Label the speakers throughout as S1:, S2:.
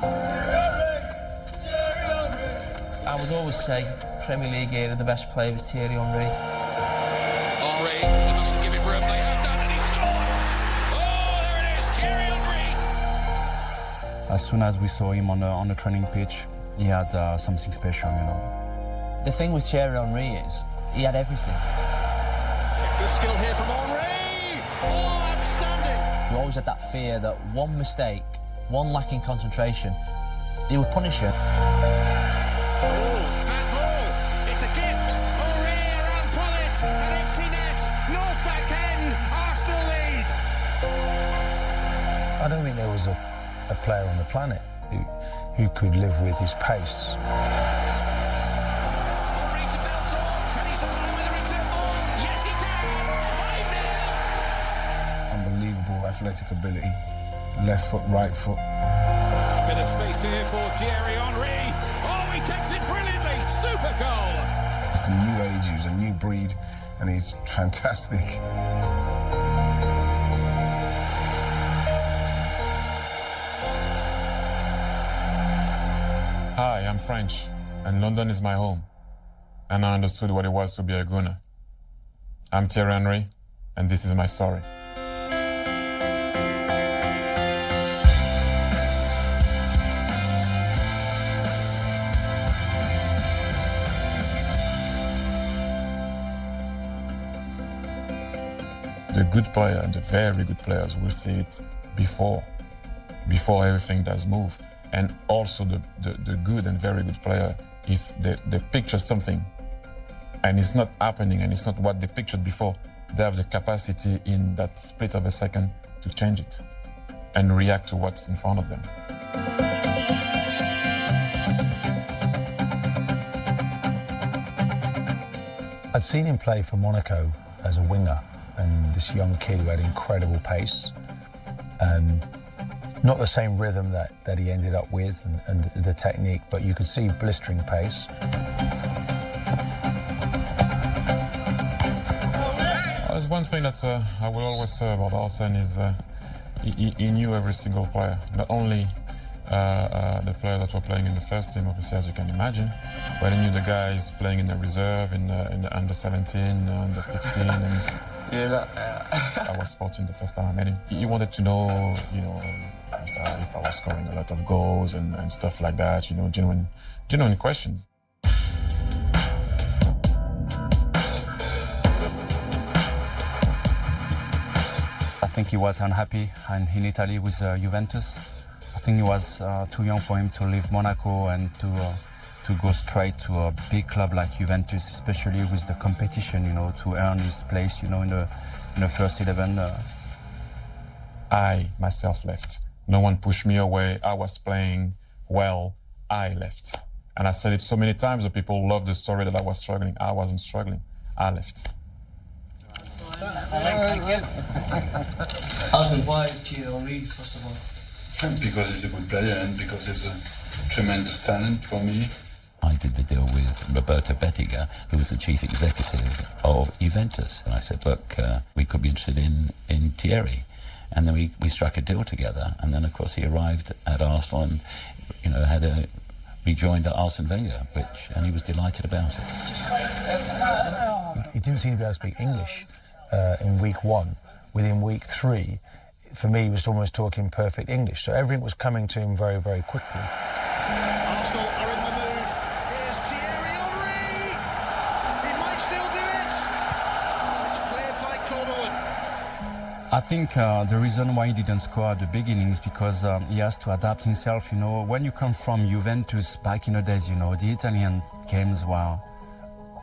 S1: I would always say Premier League era, the best player was Thierry Henry.
S2: Henry, he mustn't give him room. They have done, and he scored. Oh, there it is, Thierry Henry.
S3: As soon as we saw him on the training pitch, he had something special, you know.
S4: The thing with Thierry Henry is he had everything.
S2: Good skill here from Henry. Oh, outstanding.
S4: You always had that fear that one mistake, one lack in concentration, he would punish you.
S2: Bad ball. It's a gift. Henry around Pullet. An empty net. North back end. Arsenal lead.
S5: I don't think there was a player on the planet who could live with his pace.
S2: Henry to Belton. Can he supply with a return ball? Yes, he can. 5-0.
S5: Unbelievable athletic ability. Left foot, right foot.
S2: Bit of space here for Thierry Henry. Oh, he takes it brilliantly. Super goal.
S5: It's a new age, he's a new breed, and he's fantastic.
S6: Hi, I'm French, and London is my home. And I understood what it was to be a Gunner. I'm Thierry Henry, and this is my story. The good player, the very good players will see it before everything does move. And also the good and very good player, if they picture something and it's not happening and it's not what they pictured before, they have the capacity in that split of a second to change it and react to what's in front of them.
S5: I'd seen him play for Monaco as a winger, and this young kid who had incredible pace. Not the same rhythm that he ended up with and the technique, but you could see blistering pace.
S6: There's one thing that I will always say about Arsene is he knew every single player, not only the players that were playing in the first team, obviously, as you can imagine, but he knew the guys playing in the reserve, in the under 17, under 15. And I was 14 the first time I met him. He wanted to know, you know, if I was scoring a lot of goals and stuff like that, you know, genuine questions.
S3: I think he was unhappy in Italy with Juventus. I think he was too young for him to leave Monaco and to go straight to a big club like Juventus, especially with the competition, you know, to earn his place, you know, in the first 11.
S6: I myself left. No one pushed me away. I was playing well. I left. And I said it so many times that people love the story that I was struggling. I wasn't struggling. I left.
S1: Arsene, why Thierry Henry, first of all?
S7: Because he's a good player and because he's a tremendous talent for me.
S8: I did the deal with Roberto Bettiga, who was the chief executive of Juventus. And I said, look, we could be interested in Thierry. And then we struck a deal together. And then, of course, he arrived at Arsenal and, you know, rejoined Arsene Wenger, and he was delighted about it.
S5: He didn't seem to be able to speak English in week 1. Within week 3, for me, he was almost talking perfect English. So everything was coming to him very, very quickly.
S2: Arsenal are in the mood. Here's Thierry Henry. He might still do it. It's cleared by Cordovan.
S3: I think the reason why he didn't score at the beginning is because he has to adapt himself. You know, when you come from Juventus back in the days, you know, the Italian games were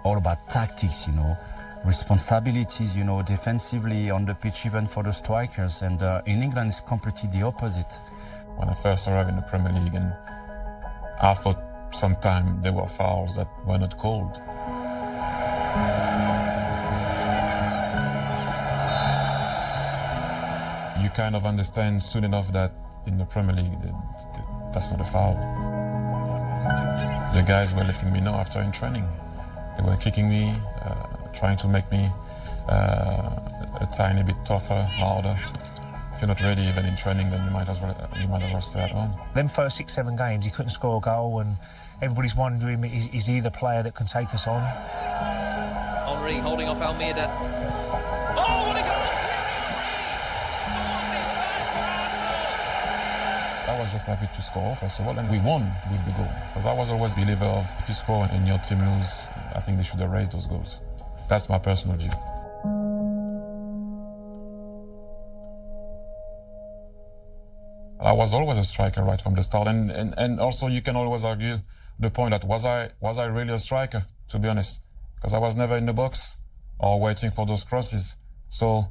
S3: all about tactics, you know, responsibilities, you know, defensively on the pitch, even for the strikers. And in England, it's completely the opposite.
S6: When I first arrived in the Premier League, and I thought sometimes there were fouls that were not called. You kind of understand soon enough that in the Premier League, that's not a foul. The guys were letting me know after in training. They were kicking me, trying to make me a tiny bit tougher, harder. If you're not ready even in training, then you might as well stay at home.
S5: Them first 6-7 games, he couldn't score a goal, and everybody's wondering, is he the player that can take us on?
S9: Henry holding off Almeida. Oh, what a goal! Scores his first for Arsenal!
S6: I was just happy to score, first of all, and we won with the goal. Because I was always a believer of, if you score and your team lose, I think they should have raised those goals. That's my personal view. I was always a striker right from the start, and also you can always argue the point that was I really a striker, to be honest? Because I was never in the box or waiting for those crosses. So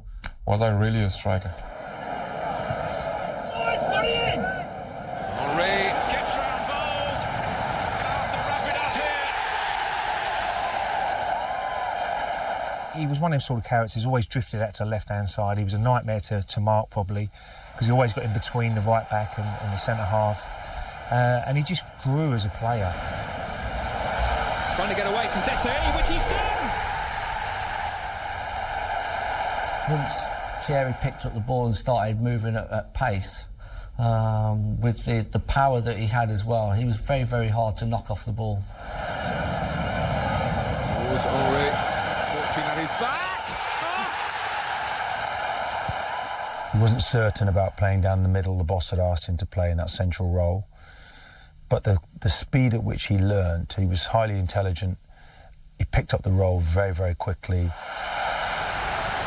S6: was I really a striker?
S2: Henry skips round Bold. Has to wrap it up here.
S5: He was one of them sort of characters, always drifted out to the left-hand side. He was a nightmare to mark, probably, because he always got in between the right back and the centre half. And he just grew as a player.
S9: Trying to get away from Desai, which he's done!
S10: Once Thierry picked up the ball and started moving at pace, with the power that he had as well, he was very, very hard to knock off the ball.
S2: Towards Henry, watching at his back.
S5: He wasn't certain about playing down the middle. The boss had asked him to play in that central role. But the speed at which he learned, he was highly intelligent. He picked up the role very, very quickly.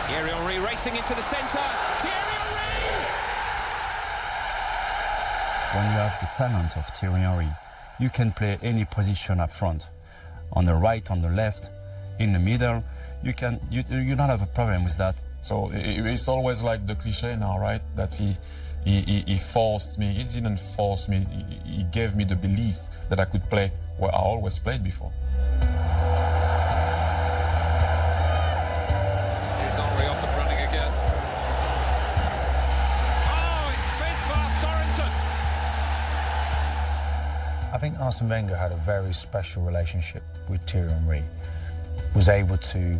S9: Thierry Henry racing into the centre. Thierry Henry!
S3: When you have the talent of Thierry Henry, you can play any position up front. On the right, on the left, in the middle, you don't have a problem with that.
S6: So it's always like the cliche now, right? That he forced me. He didn't force me. He gave me the belief that I could play where I always played before.
S2: Here's Henry off and running again. Oh, it's fizzed past Sorensen.
S5: I think Arsene Wenger had a very special relationship with Thierry Henry. Was able to,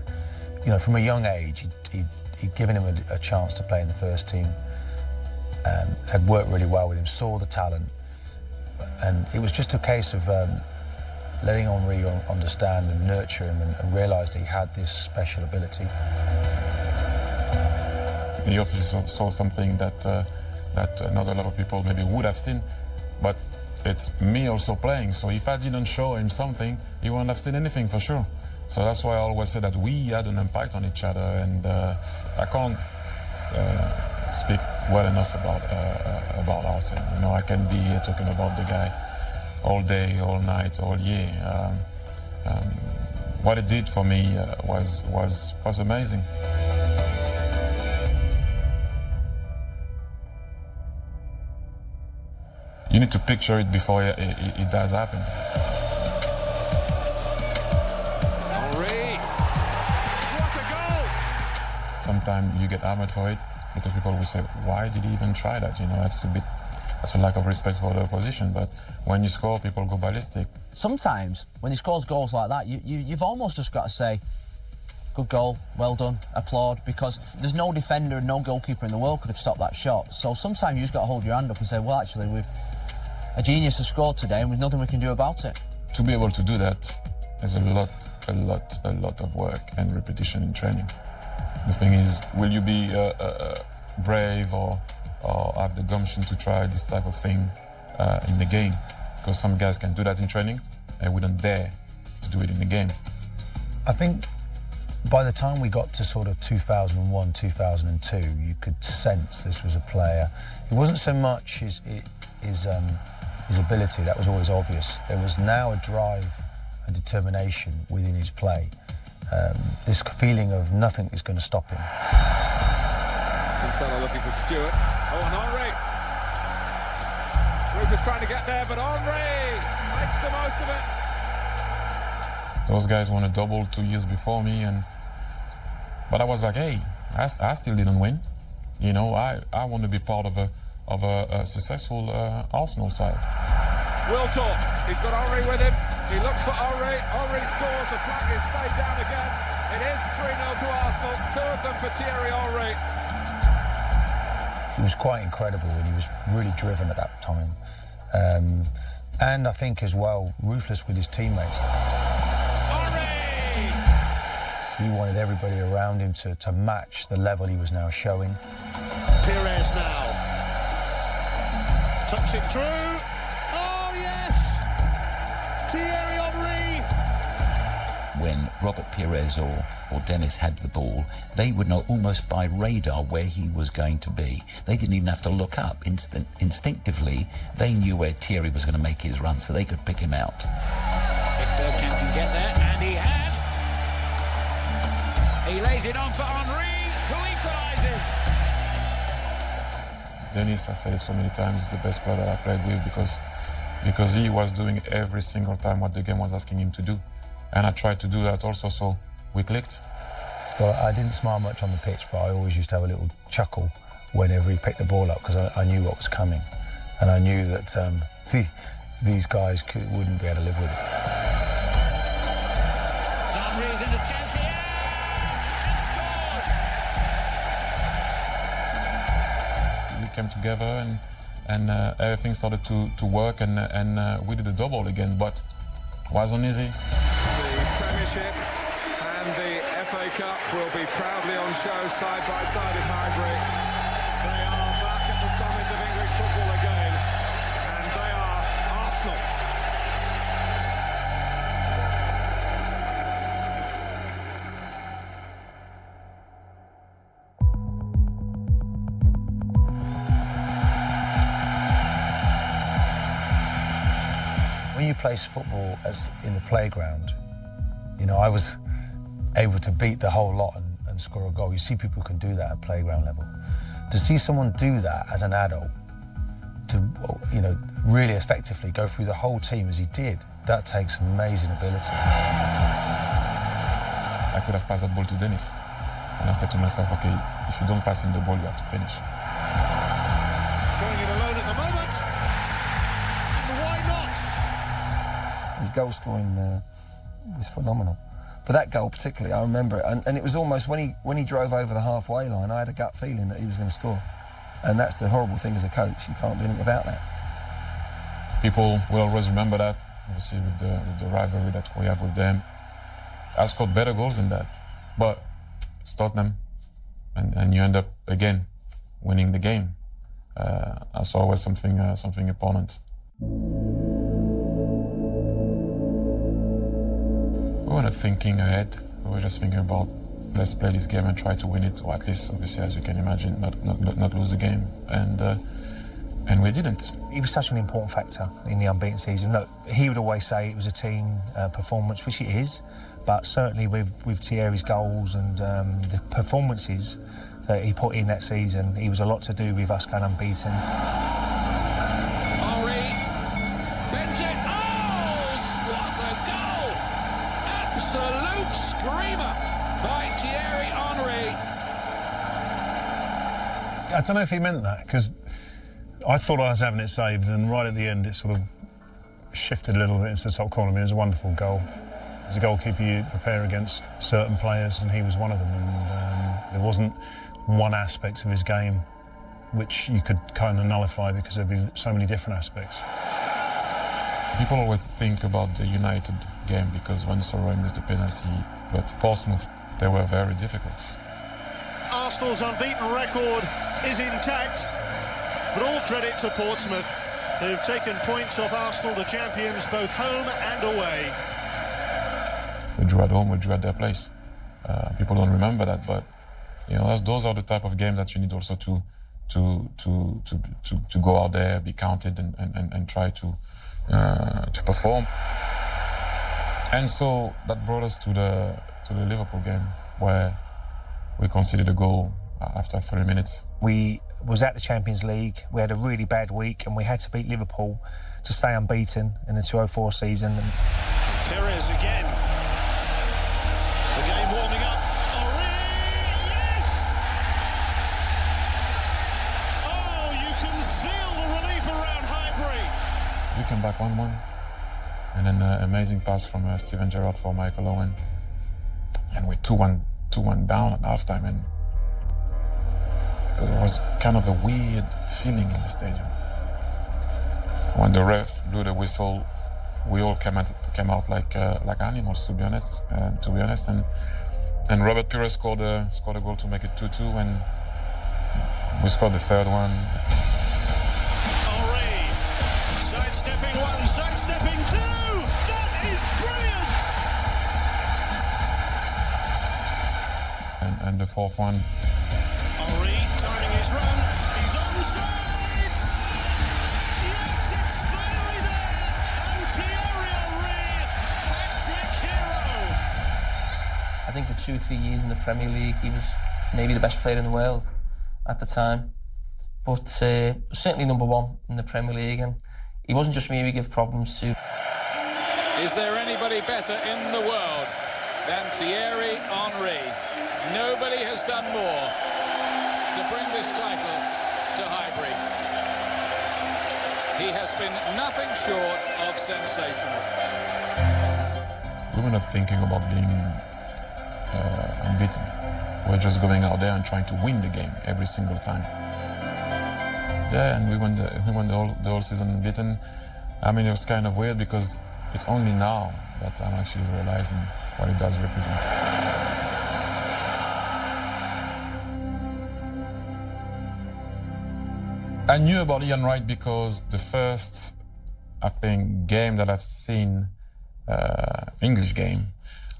S5: from a young age, he'd given him a chance to play in the first team. Had worked really well with him, saw the talent, and it was just a case of letting Henry understand and nurture him and realise that he had this special ability.
S6: He obviously saw something that not a lot of people maybe would have seen, but it's me also playing, so if I didn't show him something, he wouldn't have seen anything for sure. So that's why I always say that we had an impact on each other, and I can't speak well enough about Arsene. I can be here talking about the guy all day, all night, all year. What it did for me was amazing. You need to picture it before it does happen.
S2: Henry, what a goal!
S6: Sometimes you get hammered for it because people will say, why did he even try that? That's a lack of respect for the opposition. But when you score, people go ballistic.
S4: Sometimes when he scores goals like that, you've almost just got to say, good goal, well done, applaud, because there's no defender and no goalkeeper in the world could have stopped that shot. So sometimes you just got to hold your hand up and say, well, actually, a genius has scored today and there's nothing we can do about it.
S6: To be able to do that is a lot of work and repetition in training. The thing is, will you be brave or have the gumption to try this type of thing in the game? Because some guys can do that in training and wouldn't dare to do it in the game.
S5: I think by the time we got to sort of 2001, 2002, you could sense this was a player. It wasn't so much his ability, that was always obvious. There was now a drive and determination within his play. This feeling of nothing is going to stop him.
S2: Kinsella looking for Stewart. Oh, and Henry. Rupert's trying to get there, but Henry makes the most of it.
S6: Those guys won a double 2 years before me, but I was like, hey, I still didn't win. I want to be part of a successful Arsenal side.
S2: Wiltor, he's got Henry with him. He looks for Henry. Henry scores. The flag is stayed down again. It is 3-0 to Arsenal. 2 of them for Thierry Henry.
S5: was quite incredible, and he was really driven at that time. And I think as well, ruthless with his teammates. He wanted everybody around him to match the level he was now showing.
S2: Pires now. Tucks it through. Oh, yes! Thierry Henry.
S8: When Robert Pires or Dennis had the ball, they would know almost by radar where he was going to be. They didn't even have to look up. Instinctively, they knew where Thierry was going to make his run, so they could pick him out.
S9: If Bergkamp can get there, and he has. He lays it on for Henry, who equalises.
S6: Dennis, I said it so many times, is the best player that I played with because he was doing every single time what the game was asking him to do. And I tried to do that also, so we clicked.
S5: Well, I didn't smile much on the pitch, but I always used to have a little chuckle whenever he picked the ball up, because I knew what was coming. And I knew that these guys wouldn't be able to live with it.
S9: Henry's in the chance here, and scores!
S6: We came together and everything started to work, and we did a double again, but wasn't easy.
S11: The Premiership and the FA Cup will be proudly on show side by side in Highbury. They are back at the summit of English football again, and they are Arsenal.
S5: When you play football in the playground, you know, I was able to beat the whole lot and score a goal. You see people who can do that at playground level. To see someone do that as an adult, to, you know, really effectively go through the whole team as he did, that takes amazing ability.
S6: I could have passed that ball to Dennis. And I said to myself, okay, if you don't pass him the ball, you have to finish.
S2: Going it alone at the moment. And why not?
S12: His goal scoring was phenomenal. But that goal particularly, I remember it, and it was almost when he drove over the halfway line, I had a gut feeling that he was going to score. And that's the horrible thing as a coach, you can't do anything about that.
S6: People will always remember that, obviously with the rivalry that we have with them. I scored better goals than that, but it's Tottenham, and you end up again winning the game. That's always something important. We weren't thinking ahead. We were just thinking about, let's play this game and try to win it, or at least, obviously, as you can imagine, not lose the game. And we didn't.
S13: He was such an important factor in the unbeaten season. Look, he would always say it was a team performance, which it is, but certainly with Thierry's goals and the performances that he put in that season, he was a lot to do with us going unbeaten.
S9: Henry bends it. Oh, what a goal! Absolute screamer by Thierry Henry.
S14: I don't know if he meant that, because I thought I was having it saved, and right at the end it sort of shifted a little bit into the top corner. I mean, it was a wonderful goal. As a goalkeeper, you prepare against certain players, and he was one of them. And there wasn't one aspect of his game which you could kind of nullify, because there'd be so many different aspects.
S6: People always think about the United game because Van Nistelrooy missed the penalty, but Portsmouth, they were very difficult.
S2: Arsenal's unbeaten record is intact, but all credit to Portsmouth, who've taken points off Arsenal, the champions, both home and away.
S6: We drew at home, we drew at their place. People don't remember that, but you know, those are the type of games that you need also to go out there, be counted, and try to perform. And so that brought us to the Liverpool game, where we conceded a goal after 3 minutes.
S13: We was at the Champions League, we had a really bad week, and we had to beat Liverpool to stay unbeaten in the 2004 season.
S2: Pires again. The game warming up. Yes! Oh, you can feel the relief around Highbury.
S6: We came back 1-1, and then an amazing pass from Steven Gerrard for Michael Owen, and we're 2-1 down at halftime, and it was kind of a weird feeling in the stadium. When the ref blew the whistle, we all came out like animals, to be honest. And Robert Pires scored a goal to make it 2-2, and we scored the third one.
S2: Henry, sidestepping one, sidestepping two. That is brilliant.
S6: And the fourth one.
S2: Henry timing his run. He's onside. Yes, it's finally there. And Thierry Henry, hat-trick hero.
S1: I think for 2-3 years in the Premier League, he was maybe the best player in the world at the time, but certainly number one in the Premier League, and he wasn't just me. We give problems to.
S11: Is there anybody better in the world than Thierry Henry? Nobody has done more to bring this title to Highbury. He has been nothing short of sensational.
S6: We were not thinking about being unbeaten. We're just going out there and trying to win the game every single time. Yeah, and we won the whole season unbeaten. I mean, it was kind of weird because it's only now that I'm actually realizing what it does represent. I knew about Ian Wright because the first, I think, game that I've seen, English game,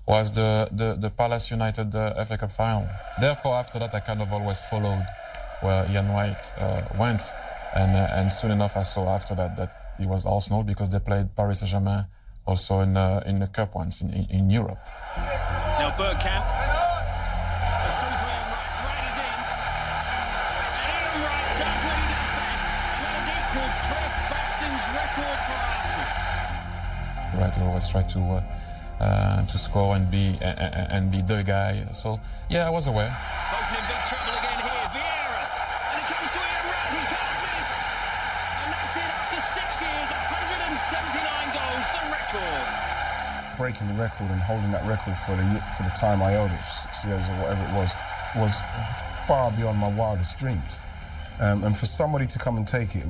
S6: was the Palace United FA Cup final. Therefore, after that, I kind of always followed where Ian Wright went, and soon enough I saw after that he was Arsenal because they played Paris Saint-Germain also in the Cup once in Europe.
S9: Now Bergkamp. Through to Ian Wright. Wright is in. And Ian Wright does what he does best. And that has equalled Cliff Baston's record for Arsenal.
S6: Right, he always tried to score and be the guy. So yeah, I was aware.
S9: Both in big trouble again here. Vieira. And it comes to Ian Wright. He can't miss. And that's it after 6 years. 179 goals. The record.
S12: Breaking the record and holding that record for the time I held it, 6 years or whatever it was far beyond my wildest dreams. And for somebody to come and take it,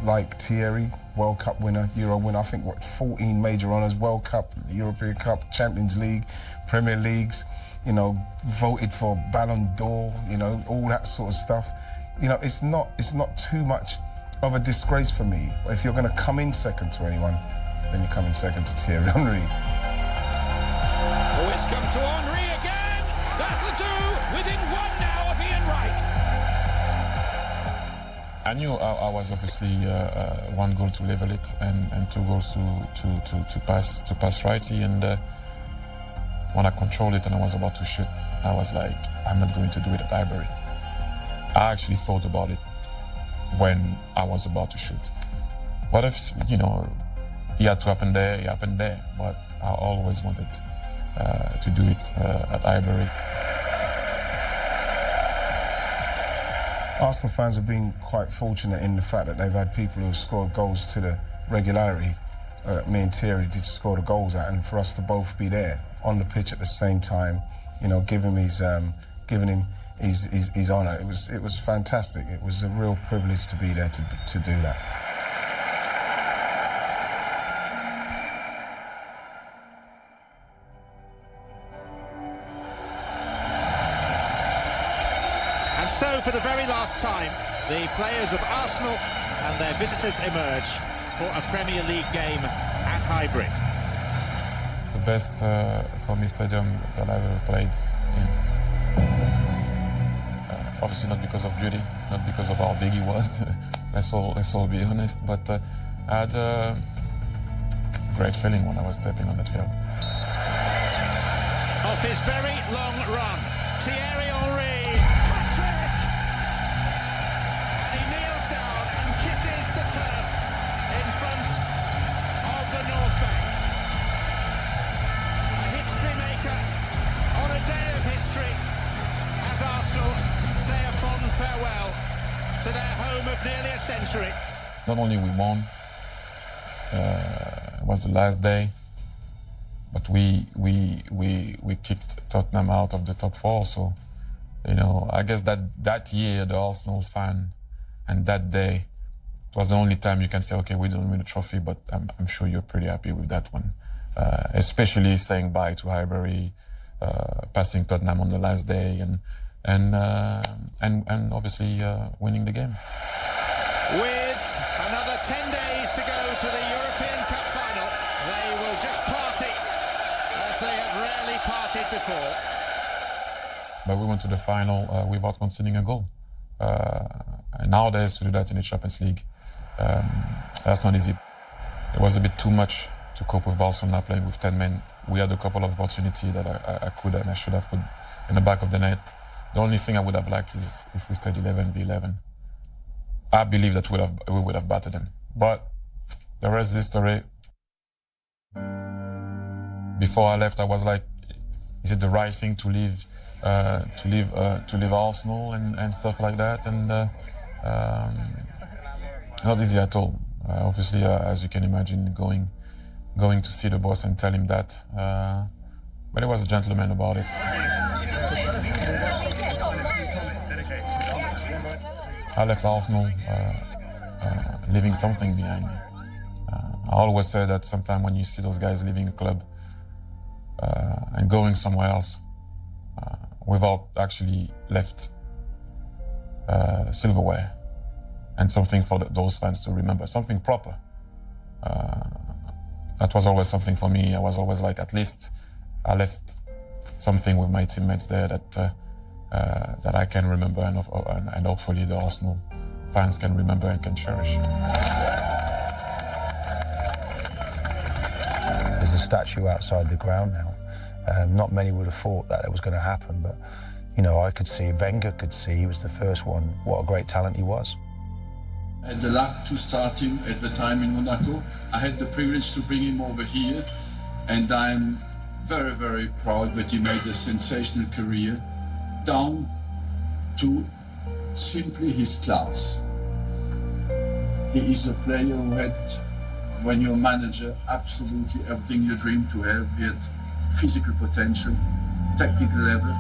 S12: like Thierry, World Cup winner, Euro winner, I think, 14 major honours, World Cup, European Cup, Champions League, Premier Leagues, voted for Ballon d'Or, all that sort of stuff. It's not too much of a disgrace for me. If you're going to come in second to anyone, then you come in second to Thierry Henry.
S9: Oh, it's come to Henry again. That'll do. Within one now of Ian Wright.
S6: I knew I was obviously one goal to level it and 2 goals to pass righty, and when I controlled it and I was about to shoot, I was like, I'm not going to do it at Highbury. I actually thought about it when I was about to shoot. What if, it had to happen there, it happened there, but I always wanted to do it at Highbury.
S12: Arsenal fans have been quite fortunate in the fact that they've had people who have scored goals to the regularity. Me and Thierry did score the goals at, and for us to both be there on the pitch at the same time, giving him his honour, it was fantastic. It was a real privilege to be there to do that.
S2: And so, for the very last time, the players of Arsenal and their visitors emerge for a Premier League game at Highbury.
S6: It's the best for me stadium that I've ever played in. Obviously not because of beauty, not because of how big he was. let's all be honest. But I had a great feeling when I was stepping on that field.
S2: Off his very long run, Thierry Henry, hat-trick! He kneels down and kisses the turf in front of the North Bank. A history maker on a day of history as Arsenal say a fond farewell to their home of nearly a century.
S6: Not only we won, it was the last day, but we kicked Tottenham out of the top 4, so You know, I guess that year, the Arsenal fan, and that day, was the only time you can say, okay, we don't win a trophy, but I'm sure you're pretty happy with that one. Especially saying bye to Highbury, passing Tottenham on the last day, and obviously winning the game.
S2: With another 10 days to go to the European Cup final, they will just party as they have rarely partied before.
S6: But we went to the final without conceding a goal. And nowadays, to do that in the Champions League, that's not easy. It was a bit too much to cope with Barcelona playing with 10 men. We had a couple of opportunities that I could and I should have put in the back of the net. The only thing I would have liked is if we stayed 11v11. I believe that we would have battered them. But the rest is history. Before I left, I was like, is it the right thing to leave Arsenal and stuff like that? And not easy at all. Obviously, as you can imagine, going to see the boss and tell him that. But he was a gentleman about it. I left Arsenal leaving something behind me. I always say that sometimes when you see those guys leaving a club and going somewhere else without actually left silverware and something for those fans to remember, something proper. That was always something for me. I was always like, at least I left something with my teammates there that I can remember and hopefully the Arsenal fans can remember and can cherish.
S5: There's a statue outside the ground now. Not many would have thought that it was going to happen, but you know, I could see, Wenger could see, he was the first one, what a great talent he was.
S7: I had the luck to start him at the time in Monaco. I had the privilege to bring him over here, and I'm very, very proud that he made a sensational career down to simply his class. He is a player who had, when you're a manager, absolutely everything you dream to have. He had physical potential, technical level,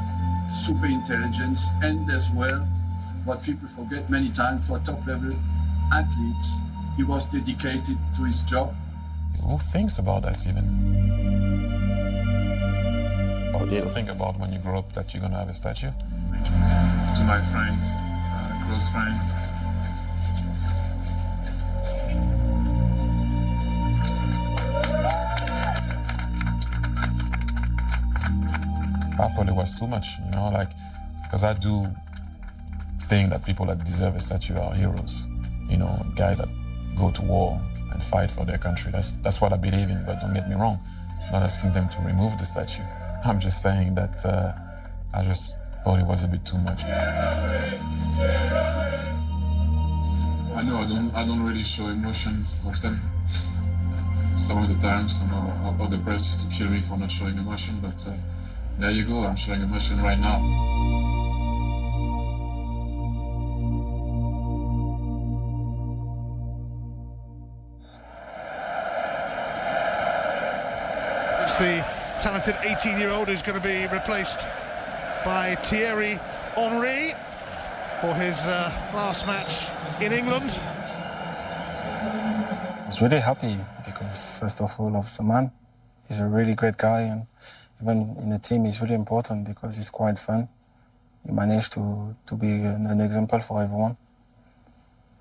S7: super intelligence, and as well, what people forget many times, for top level athletes, he was dedicated to his job.
S6: Who thinks about that even? What do you think about when you grow up that you're going to have a statue?
S7: To my friends, close friends.
S6: I thought it was too much, you know, like, because I do think that people that deserve a statue are heroes. You know, guys that go to war and fight for their country. That's what I believe in, but don't get me wrong. I'm not asking them to remove the statue. I'm just saying that I just thought it was a bit too much.
S7: I know I don't really show emotions often. Some of the times, some of the press used to kill me for not showing emotion, but there you go, I'm showing emotion right now.
S11: It's the talented 18-year-old who's going to be replaced by Thierry Henry for his last match in England.
S15: I was really happy because, first of all, of the man. He's a really great guy, and even in the team he's really important because he's quite fun. He managed to be an example for everyone.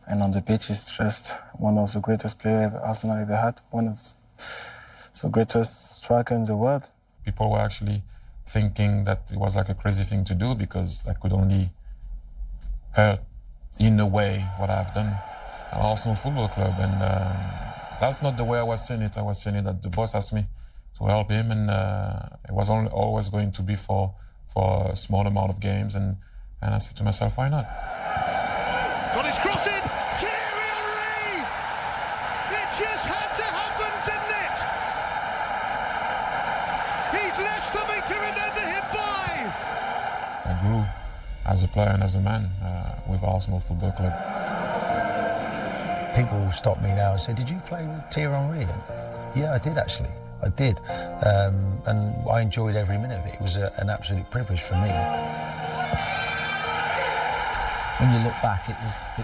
S15: And on the pitch, he's just one of the greatest players Arsenal ever had, one of the greatest striker in the world.
S6: People were actually thinking that it was like a crazy thing to do because that could only hurt, in a way, what I've done at Arsenal Football Club. And that's not the way I was seeing it. I was seeing it that the boss asked me to help him, and it was always going to be for a small amount of games. And I said to myself, why not?
S11: Got his cross in! Thierry Henry! It just had to happen, didn't it? He's left something to remember him by!
S6: I grew as a player and as a man with Arsenal Football Club.
S5: People stop me now and say, did you play with Thierry Henry? Yeah, I did actually. I did. And I enjoyed every minute of it. It was an absolute privilege for me.
S10: When you look back, it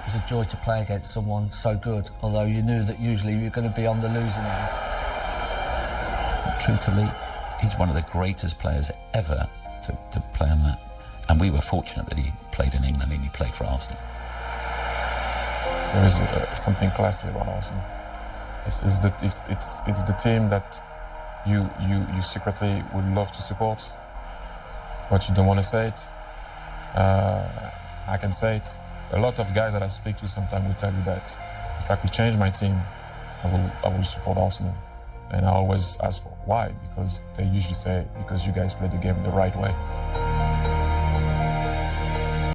S10: was a joy to play against someone so good, although you knew that usually you're going to be on the losing end.
S8: Truthfully, he's one of the greatest players ever to play on that. And we were fortunate that he played in England and he played for Arsenal.
S6: There is something classy about Arsenal. It's the team that you secretly would love to support, but you don't want to say it. I can say it. A lot of guys that I speak to sometimes will tell you that if I could change my team, I will support Arsenal. And I always ask for why, because they usually say, because you guys play the game the right way.